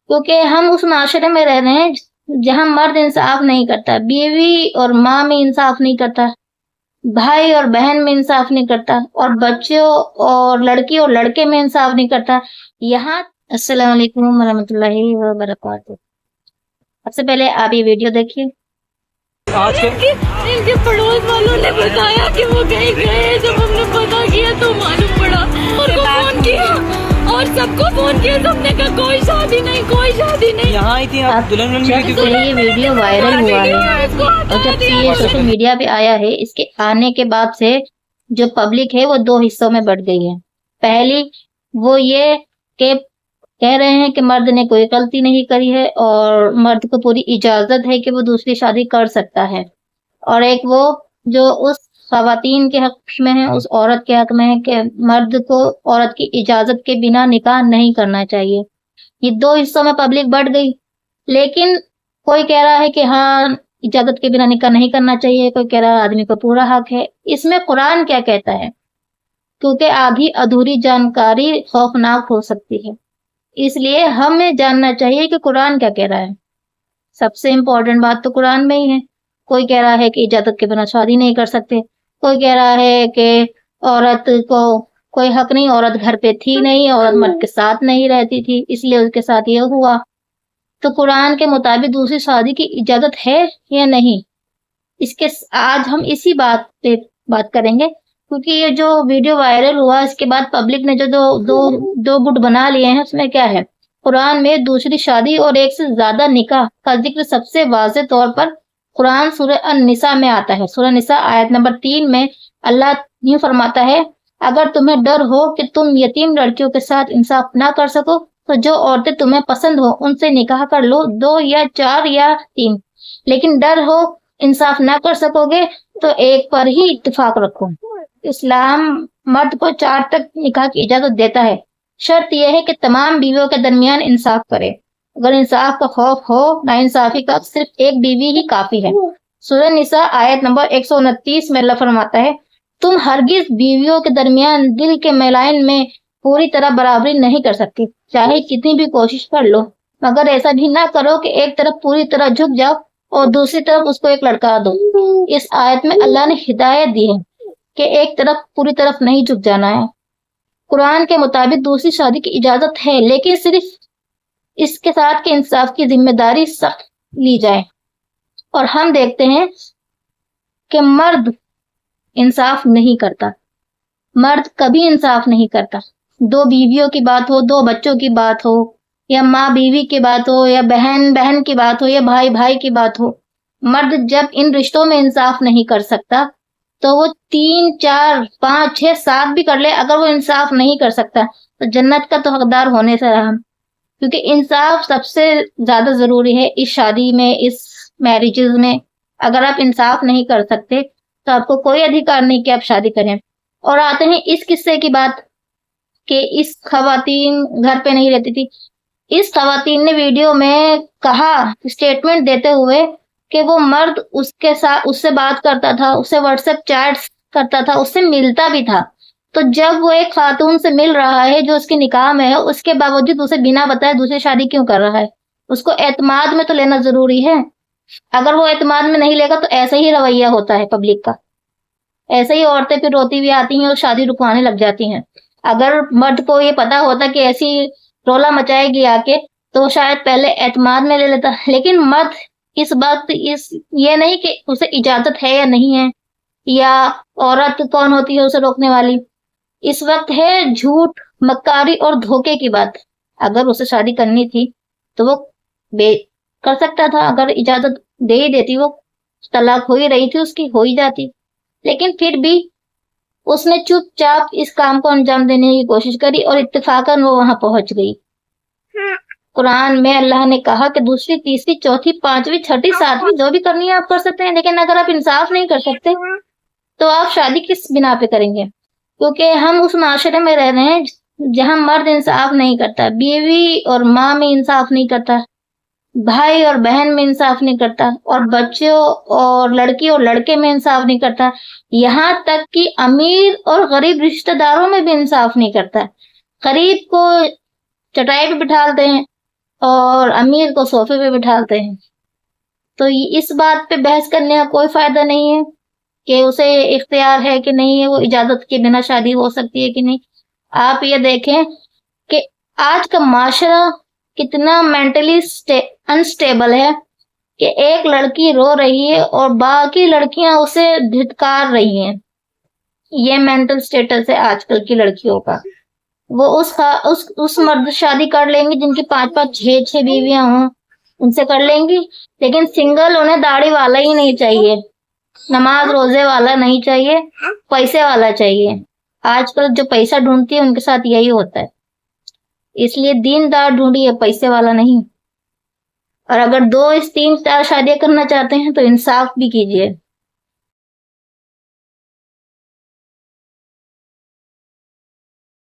کیونکہ ہم اس معاشرے میں رہ رہے ہیں جہاں مرد انصاف نہیں کرتا، بیوی اور ماں میں انصاف نہیں کرتا، بھائی اور بہن میں انصاف نہیں کرتا، اور بچوں اور لڑکی اور لڑکے میں انصاف نہیں کرتا۔ یہاں السلام علیکم ورحمۃ اللہ وبرکاتہ۔ سب سے پہلے آپ یہ ویڈیو دیکھیے۔ ان کے پڑوس والوں نے بتایا کہ وہ کہیں گئے، جب ہم نے پتا کیا تو معلوم پڑا، اور کو فون کیا اور سب کو فون کیا، سب نے کہا کوئی شادی نہیں، کوئی شادی نہیں۔ یہاں ہی تھی آپ دلہن جب سے یہ ویڈیو وائرل ہوا ہے اور جب سے یہ سوشل میڈیا پہ آیا ہے، اس کے آنے کے بعد سے جو پبلک ہے وہ دو حصوں میں بٹ گئی ہے۔ پہلی وہ یہ کہ کہہ رہے ہیں کہ مرد نے کوئی غلطی نہیں کری ہے اور مرد کو پوری اجازت ہے کہ وہ دوسری شادی کر سکتا ہے، اور ایک وہ جو اس خواتین کے حق میں ہے، اس عورت کے حق میں ہے کہ مرد کو عورت کی اجازت کے بنا نکاح نہیں کرنا چاہیے۔ یہ دو حصوں میں پبلک بٹ گئی، لیکن کوئی کہہ رہا ہے کہ ہاں اجازت کے بنا نکاح نہیں کرنا چاہیے، کوئی کہہ رہا ہے آدمی کو پورا حق ہے۔ اس میں قرآن کیا کہتا ہے؟ کیونکہ آدھی ادھوری جانکاری خوفناک ہو سکتی ہے، اس لیے ہمیں جاننا چاہیے کہ قرآن کیا کہہ رہا ہے۔ سب سے امپورٹنٹ بات تو قرآن میں ہی ہے۔ کوئی کہہ رہا ہے کہ اجازت کے بنا شادی نہیں کر سکتے، کوئی کہہ رہا ہے کہ عورت کو کوئی حق نہیں، عورت گھر پہ تھی نہیں، عورت مرد کے ساتھ نہیں رہتی تھی، اس لیے اس کے ساتھ یہ ہوا۔ تو قرآن کے مطابق دوسری شادی کی اجازت ہے یا نہیں، اس کے آج ہم اسی بات پہ بات کریں گے، کیونکہ یہ جو ویڈیو وائرل ہوا اس کے بعد پبلک نے جو دو گٹ بنا لیے ہیں، اس میں کیا ہے؟ قرآن میں دوسری شادی اور ایک سے زیادہ نکاح کا ذکر سب سے واضح طور پر قرآن سورہ النساء میں آتا ہے۔ سورہ نساء آیت نمبر 3 میں اللہ یوں فرماتا ہے، اگر تمہیں ڈر ہو کہ تم یتیم لڑکیوں کے ساتھ انصاف نہ کر سکو تو جو عورتیں تمہیں پسند ہو ان سے نکاح کر لو، 2 یا 4 یا 3، لیکن ڈر ہو انصاف نہ کر سکو گے تو ایک پر ہی اتفاق رکھو۔ اسلام مرد کو 4 تک نکاح کی اجازت دیتا ہے، شرط یہ ہے کہ تمام بیویوں کے درمیان انصاف کرے۔ اگر انصاف کا خوف ہو، ناانصافی کا صرف ایک بیوی ہی کافی ہے۔ سورہ نساء آیت نمبر 129 میں اللہ فرماتا ہے، تم ہرگز بیویوں کے درمیان دل کے میلان میں پوری طرح برابری نہیں کر سکتی، چاہے کتنی بھی کوشش کر لو، مگر ایسا بھی نہ کرو کہ ایک طرف پوری طرح جھک جاؤ اور دوسری طرف اس کو ایک لڑکا دو۔ اس آیت میں اللہ نے ہدایت دی ہے کہ ایک طرف پوری طرف نہیں جھک جانا ہے۔ قرآن کے مطابق دوسری شادی کی اجازت ہے، لیکن صرف اس کے ساتھ کہ انصاف کی ذمہ داری سخت لی جائے، اور ہم دیکھتے ہیں کہ مرد انصاف نہیں کرتا، مرد کبھی انصاف نہیں کرتا۔ 2 بیویوں کی بات ہو، 2 بچوں کی بات ہو، یا ماں بیوی کی بات ہو، یا بہن بہن کی بات ہو، یا بھائی بھائی کی بات ہو، مرد جب ان رشتوں میں انصاف نہیں کر سکتا تو وہ 3 4 5 6 7 بھی کر لے، اگر وہ انصاف نہیں کر سکتا تو جنت کا تو حقدار ہونے سے رہا، کیونکہ انصاف سب سے زیادہ ضروری ہے اس شادی میں، اس میرجز میں۔ اگر آپ انصاف نہیں کر سکتے تو آپ کو کوئی ادھیکار نہیں کہ آپ شادی کریں۔ اور آتے ہیں اس قصے کی بات کہ اس خواتین گھر پہ نہیں رہتی تھی۔ اس خواتین نے ویڈیو میں کہا، اسٹیٹمنٹ دیتے ہوئے، کہ وہ مرد اس کے ساتھ اس سے بات کرتا تھا، اس سے واٹس ایپ چیٹس کرتا تھا، اس سے ملتا بھی تھا۔ تو جب وہ ایک خاتون سے مل رہا ہے جو اس کے نکاح میں ہے، اس کے باوجود اسے بنا بتائے دوسری شادی کیوں کر رہا ہے؟ اس کو اعتماد میں تو لینا ضروری ہے۔ اگر وہ اعتماد میں نہیں لے گا تو ایسے ہی رویہ ہوتا ہے پبلک کا، ایسے ہی عورتیں پھر روتی بھی آتی ہیں اور شادی رکوانے لگ جاتی ہیں۔ اگر مرد کو یہ پتا ہوتا کہ ایسی رولا مچائے گی آ کے تو شاید پہلے اعتماد میں لے لیتا، لیکن مرد اس وقت یہ نہیں کہ اسے اجازت ہے یا نہیں ہے، یا عورت کون ہوتی ہے اسے روکنے والی، اس وقت ہے جھوٹ، مکاری اور دھوکے کی بات۔ اگر اسے شادی کرنی تھی تو وہ کر سکتا تھا، اگر اجازت دے ہی دیتی، وہ طلاق ہو ہی رہی تھی اس کی، ہو ہی جاتی، لیکن پھر بھی اس نے چپ چاپ اس کام کو انجام دینے کی کوشش کری اور اتفاقاً وہ وہاں پہنچ گئی۔ قرآن میں اللہ نے کہا کہ دوسری، تیسری، چوتھی، 5ویں، 6ٹھی، 7ویں جو بھی کرنی ہے آپ کر سکتے ہیں، لیکن اگر آپ انصاف نہیں کر سکتے تو آپ شادی کس بنا پہ کریں گے؟ کیونکہ ہم اس معاشرے میں رہ رہے ہیں جہاں مرد انصاف نہیں کرتا، بیوی اور ماں میں انصاف نہیں کرتا، بھائی اور بہن میں انصاف نہیں کرتا، اور بچوں اور لڑکی اور لڑکے میں انصاف نہیں کرتا، یہاں تک کہ امیر اور غریب رشتہ داروں میں بھی انصاف نہیں کرتا۔ غریب کو چٹائی پہ بٹھالتے ہیں اور اور امیر کو صوفے پہ بٹھاتے ہیں. تو اس بات پہ بحث کرنے کا کوئی فائدہ نہیں ہے کہ اسے اختیار ہے کہ نہیں ہے, وہ اجازت کے بنا شادی ہو سکتی ہے کہ نہیں. آپ یہ دیکھیں کہ آج کا معاشرہ کتنا مینٹلی انسٹیبل ہے کہ ایک لڑکی رو رہی ہے اور باقی لڑکیاں اسے دھتکار رہی ہیں. یہ مینٹل سٹیٹس ہے آج کل کی لڑکیوں کا. وہ اس مرد شادی کر لیں گی جن کی 5-5 6 بیویاں ہوں, ان سے کر لیں گی, لیکن سنگل انہیں داڑھی والا ہی نہیں چاہیے, نماز روزے والا نہیں چاہیے, پیسے والا چاہیے. آج کل جو پیسہ ڈھونڈتی ہے ان کے ساتھ یہی ہوتا ہے. اس لیے دیندار ڈھونڈیے, پیسے والا نہیں. اور اگر 2 3 4 شادیاں کرنا چاہتے ہیں تو انصاف بھی کیجیے.